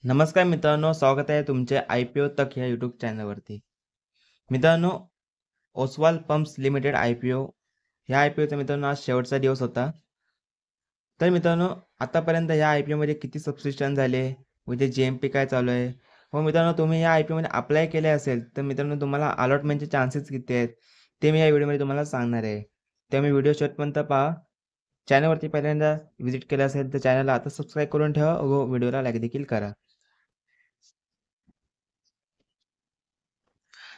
नमस्कार मित्रांनो, स्वागत आहे तुमचे IPO तक ह्या यूट्यूब चॅनलवरती. मित्रांनो, ओसवाल पंप्स लिमिटेड IPO ह्या IPOचा मित्रांनो आज शेवटचा दिवस होता. तर मित्रांनो, आतापर्यंत ह्या IPO मध्ये किती सबस्क्रिप्शन झाले व ते GMP काय चालू आहे. हो मित्रांनो, तुम्ही या IPO मध्ये अप्लाय केले असेल तर मित्रांनो तुम्हाला अलॉटमेंटचे चान्सेस किती आहेत ते मी या व्हिडिओमध्ये तुम्हाला सांगणार आहे. त्यामुळे व्हिडिओ शेवटपर्यंत पहा. चॅनलवरती पहिल्यांदा व्हिजिट केलं असेल तर चॅनलला आता सबस्क्राईब करून ठेवा व व्हिडिओला लाईक देखील करा.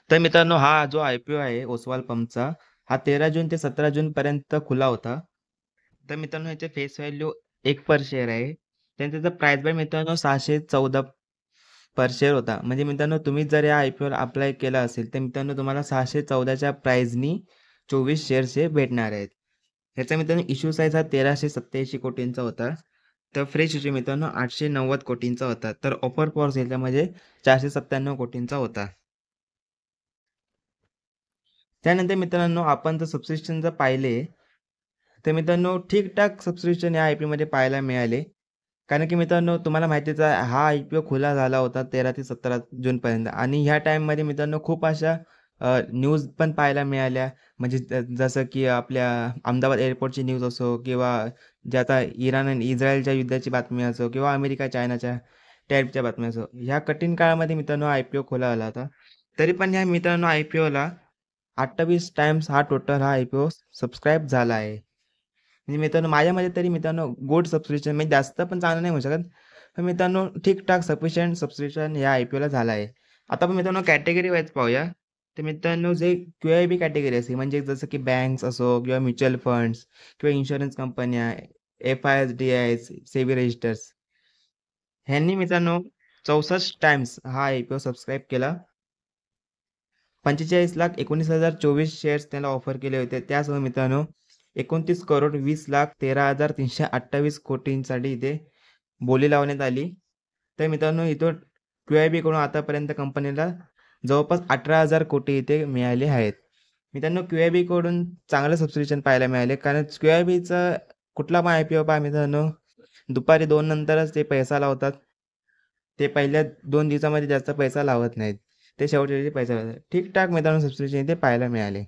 तर मित्रांनो, हा जो IPO आहे ओसवाल पंपचा, हा 13 जून ते 17 जून पर्यंत खुला होता. तर मित्रांनो, याचे फेस व्हॅल्यू 1 पर शेअर आहे. त्यानंतर त्याचा प्राइस बाय मित्रांनो 614 पर शेअर होता. म्हणजे मित्रांनो, तुम्ही जर या IPOला अप्लाय केला असेल तर मित्रांनो तुम्हाला 614च्या प्राइसनी 24 शेअर्स हे भेटणार आहेत. ह्याचा मित्रांनो इश्यू साईज हा 1387 कोटींचा होता. तर फ्रेश इश्यू मित्रांनो 890 कोटींचा होता. तर ऑफर फॉर सेलचा म्हणजे 497 कोटींचा होता. त्यानंतर मित्रांनो, आपण जर सबस्क्रिप्शन जर पाहिले, तर मित्रांनो ठीक-ठाक सबस्क्रिप्शन या IPOमध्ये पाहायला मिळाले. कारण की मित्रांनो तुम्हाला माहितीच आहे हा IPO खुला झाला होता 13 ते 17 जूनपर्यंत आणि ह्या टाईममध्ये मित्रांनो खूप अशा न्यूज पण पाहायला मिळाल्या. म्हणजे जसं की आपल्या अहमदाबाद एअरपोर्टची न्यूज असो किंवा जे आता इराण आणि इस्रायलच्या युद्धाची बातमी असो किंवा अमेरिका चायनाच्या टॅरिफच्या बातम्या असो. ह्या कठीण काळामध्ये मित्रांनो IPO खुला झाला होता. तरी पण ह्या मित्रांनो IPOला 28 टाइम्स हा टोटल हा IPO सबस्क्राईब झाला आहे. म्हणजे मित्रांनो माझ्या तरी मित्रांनो गुड सबस्क्रिप्शन म्हणजे जास्त पण चांगलं नाही म्हणू शकत. पण मित्रांनो ठीक-ठाक सफिशियंट सबस्क्रिप्शन या IPOला झालं आहे. आता आपण मित्रांनो कॅटेगरी वाईज पाहूया. तर मित्रांनो जे QIB कॅटेगरी असते म्हणजे जसं की बँक्स असो किंवा म्युच्युअल फंड्स किंवा इन्शुरन्स कंपन्या, FISDIs, सेबी रजिस्टर्स ह्यांनी मित्रांनो 64 टाइम्स हा IPO सबस्क्राईब केला. 45,19,024 शेअर्स त्याला ऑफर केले होते. त्यासह मित्रांनो 29,20,13,328 कोटींसाठी इथे बोली लावण्यात आली. तर मित्रांनो इथं QIB कडून आतापर्यंत कंपनीला जवळपास 18,000 कोटी इथे मिळाले आहेत. मित्रांनो QIB कडून चांगलं सबस्क्रिप्शन पाहायला मिळाले. कारण QIBचं कुठला पण IPO पहा मित्रांनो दुपारी 2 नंतरच ते पैसा लावतात. ते पहिल्या 2 दिवसामध्ये जास्त पैसा लावत नाहीत. ते शेवटच्या दिवशी पैसा लावतात. ठीक-ठाक मित्रांनो सबस्क्रिप्शन इथे पाहायला मिळाले.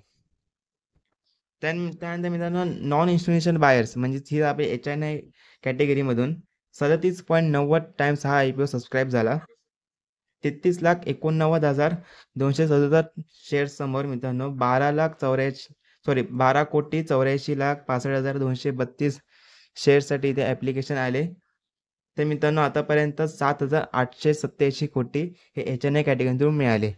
त्यानंतर मित्रांनो नॉन इन्स्टिट्यूशनल बायर्स म्हणजे ही आपली HNI कॅटेगरीमधून 37.90 टाइम्स हा IPO सबस्क्राईब झाला. 33,89,267 शेअर्स समोर मित्रांनो 12,84,62,65,6232 शेअर्ससाठी इथे ॲप्लिकेशन आले. तर मित्रांनो आतापर्यंत 7,887 कोटी हे HNI कॅटेगरीतून मिळाले.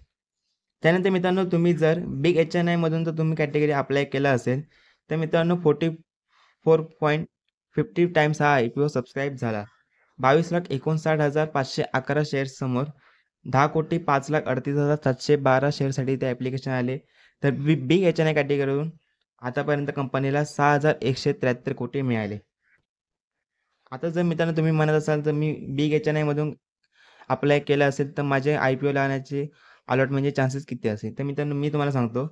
त्यानंतर मित्रांनो तुम्ही जर बिग HNI मधून जर तुम्ही कॅटेगरी अप्लाय केला असेल, तर मित्रांनो 44.50 टाइम्स हा IPO सबस्क्राईब झाला. 22,59,511 शेअर्स समोर 10,05,38,712 शेअरसाठी ते ॲप्लिकेशन आले. तर बिग HNI कॅटेगरीवरून आतापर्यंत कंपनीला 6,173 कोटी मिळाले. आता जर मित्रांनो तुम्ही म्हणत असाल तर मी बिग HNI मधून अप्लाय केलं असेल तर माझे IPO लागण्याचे अलॉटमेंटचे चान्सेस किती असेल? तर मित्रांनो मी तुम्हाला सांगतो.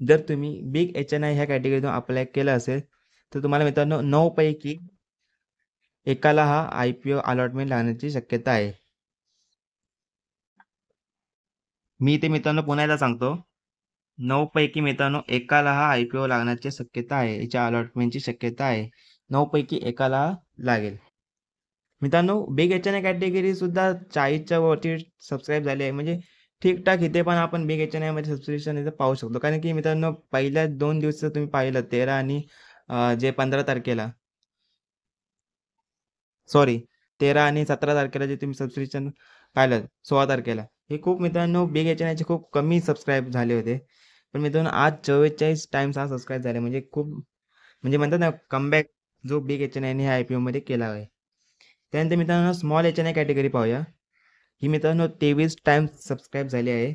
जर तुम्ही बिग HNI ह्या कॅटेगरीतून अप्लाय केलं असेल, तर तुम्हाला मित्रांनो 9 पैकी एकाला हा IPO अलॉटमेंट लागण्याची शक्यता आहे. मी ते मित्रांनो पुन्हा एकदा सांगतो. 9 पैकी मित्रांनो एकाला हा IPO लागण्याची शक्यता आहे. याच्या अलॉटमेंटची शक्यता आहे. 9 पैकी एकाला हा लागेल. मित्रांनो बिग HNI कॅटेगरी सुद्धा 40च्या वरती सबस्क्राईब झाली आहे. म्हणजे ठीक-ठाक इथे पण आपण बिग HNI मध्ये सबस्क्रिप्शन इथे पाहू शकतो. कारण की मित्रांनो पहिल्या 2 दिवस तुम्ही पाहिलं 13 आणि जे 15 तारखेला सॉरी 13 आणि 17 तारखेला जे तुम्ही सबस्क्रिप्शन पाहिलं 16 तारखेला, हे खूप मित्रांनो बिग HNIचे खूप कमी सबस्क्राईब झाले होते. पण मित्रांनो आज 44 टाइम्स हा सबस्क्राईब झाले म्हणजे खूप म्हणजे म्हणतात ना कमबॅक जो बिग HNIने ह्या IPOमध्ये केला आहे. त्यानंतर मित्रांनो स्मॉल HNI कॅटेगरी पाहूया. ही मित्रांनो 23 टाइम्स सबस्क्राईब झाली आहे.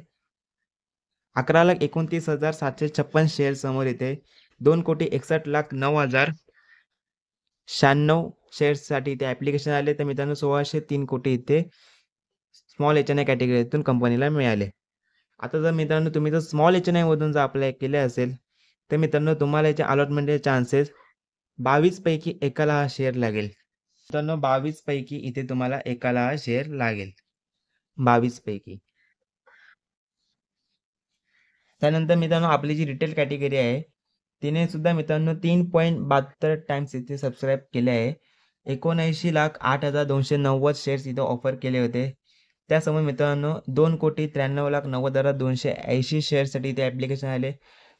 11,29,756 शेअर समोर येते. 2,61,09,096 शेअर्ससाठी इथे ॲप्लिकेशन आले. तर मित्रांनो 1,603 कोटी इथे स्मॉल HNI कॅटेगरीतून कंपनीला मिळाले. आता जर मित्रांनो तुम्ही जर स्मॉल HNI मधून जर अप्लाय केले असेल, तर मित्रांनो तुम्हाला याचे अलॉटमेंटचे चान्सेस 22 पैकी एकाला हा शेअर लागेल. मित्रांनो 22 पैकी इथे तुम्हाला एकाला हा शेअर लागेल. 22 पैकी. त्यानंतर मित्रांनो आपली जी रिटेल कॅटेगरी आहे, तिने सुद्धा मित्रांनो 3.72 टाइम्स इथे सबस्क्राईब केले आहे. 79,08,290 शेअर्स इथे ऑफर केले होते. त्यासमोर मित्रांनो 2,93,90,280 शेअर्ससाठी इथे ॲप्लिकेशन आले.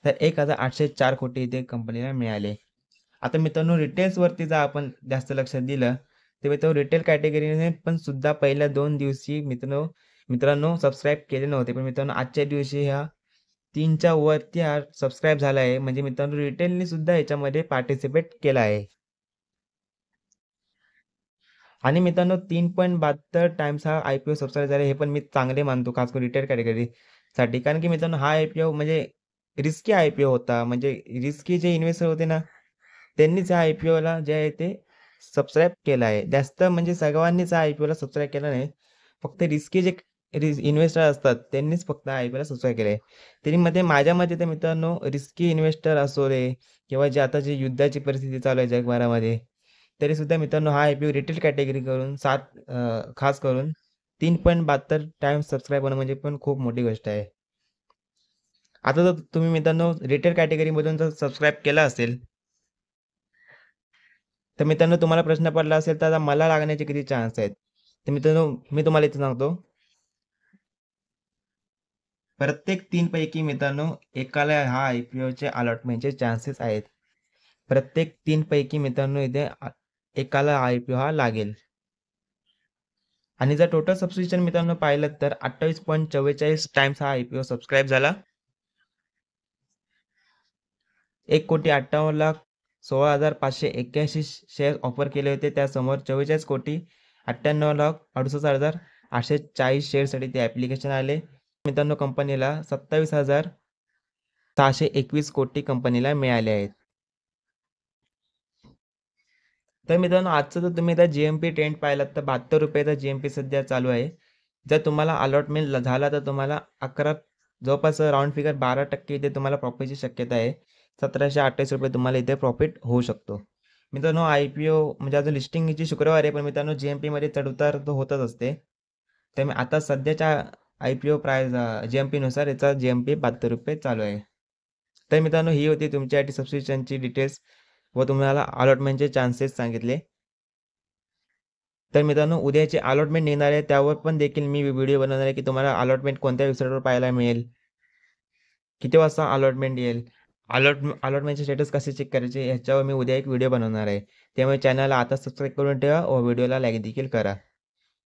तर 1,804 कोटी इथे कंपनीला मिळाले. आता मित्रांनो रिटेल्सवरती जर आपण जास्त लक्ष दिलं, तर मित्रांनो रिटेल कॅटेगरीने पण सुद्धा पहिल्या 2 दिवशी मित्रांनो सबस्क्राईब केले नव्हते. पण मित्रांनो आजच्या दिवशी ह्या 3च्या वरती हा सबस्क्राईब झाला आहे. म्हणजे मित्रांनो रिटेलने सुद्धा याच्यामध्ये पार्टिसिपेट केला आहे. आणि मित्रांनो 3.72 टाइम्स हा आय-पी-ओ सबस्क्राईब झाला हे पण मी चांगले मानतो, खास करून रिटेल कॅटेगरीसाठी. कारण की मित्रांनो हा आय-पी-ओ म्हणजे रिस्की आय-पी-ओ होता. म्हणजे रिस्की जे इन्व्हेस्टर होते ना, त्यांनीच या आय-पी-ओला जे आहे ते सबस्क्राईब केलं आहे. जास्त म्हणजे सर्वांनीच हा आय-पी-ओला सबस्क्राईब केला नाही. फक्त रिस्की जे इन्व्हेस्टर असतात त्यांनीच फक्त आय-पी-ओला सबस्क्राईब केलं आहे. तरी माझ्या मते तर मित्रांनो रिस्की इन्व्हेस्टर असो रे किंवा जे आता जे युद्धाची परिस्थिती चालू आहे जगभरामध्ये, तरीसुद्धा मित्रांनो हा आय-पी-ओ रिटेल कॅटेगरी करून खास करून 3.72 टाइम्स सबस्क्राईब होणं म्हणजे पण खूप मोठी गोष्ट आहे. आता जर तुम्ही मित्रांनो रिटेल कॅटेगरीमधून जर सबस्क्राईब केला असेल, तर मित्रांनो तुम्हाला प्रश्न पडला असेल तर आता मला लागण्याचे किती चान्स आहेत? तर मित्रांनो मी तुम्हाला इथे सांगतो. प्रत्येक 3 पैकी मित्रांनो एकाला हा आय-पी-ओचे अलॉटमेंटचे चान्सेस आहेत. प्रत्येक 3 पैकी मित्रांनो इथे एकाला आय-पी-ओ हा लागेल. आणि जर टोटल सबस्क्रिप्शन मित्रांनो पाहिलं तर 28.44 टाइम्स हा आय-पी-ओ सबस्क्राईब झाला. 1,58,16,581 शेअर ऑफर केले होते. त्यासमोर 44,98,68,840 शेअरसाठी ते ॲप्लिकेशन आले. मित्रांनो कंपनीला 27,621 कोटी कंपनीला मिळाले आहेत. तर मित्रांनो आजचं जर तुम्ही आता जी-एम-पी ट्रेंड पाहिलात तर ₹72 जी-एम-पी सध्या चालू आहे. जर तुम्हाला अलॉटमेंट झाला तर तुम्हाला जवळपास राउंड फिगर 12% इथे तुम्हाला प्रॉफिटची शक्यता आहे. ₹1,728 तुम्हाला इथे प्रॉफिट होऊ शकतो. मित्रांनो आय-पी-ओ म्हणजे अजून लिस्टिंग हिची शुक्रवारी आहे, पण मित्रांनो जी-एम-पीमध्ये चढ-उतार तर होतच असते. त्यामुळे आता सध्याच्या आय-पी-ओ प्राईस जी-एम-पीनुसार याचा जी-एम-पी ₹72 चालू आहे. तर मित्रांनो ही होती तुमच्यासाठी सबस्क्रिप्शनची डिटेल्स व तुम्हाला अलॉटमेंटचे चान्सेस सांगितले. तर मित्रांनो उद्याचे अलॉटमेंट निघणार आहे त्यावर पण देखील मी व्हिडिओ बनवणार आहे की तुम्हाला अलॉटमेंट कोणत्या वेबसाईटवर पाहायला मिळेल, किती वाजता अलॉटमेंट येईल, अलॉटमेंटचे स्टेटस कसे चेक करायचे ह्याच्यावर मी उद्या एक व्हिडिओ बनवणार आहे. त्यामुळे चॅनलला आता सबस्क्राईब करून ठेवा व व्हिडिओला लाईक देखील करा.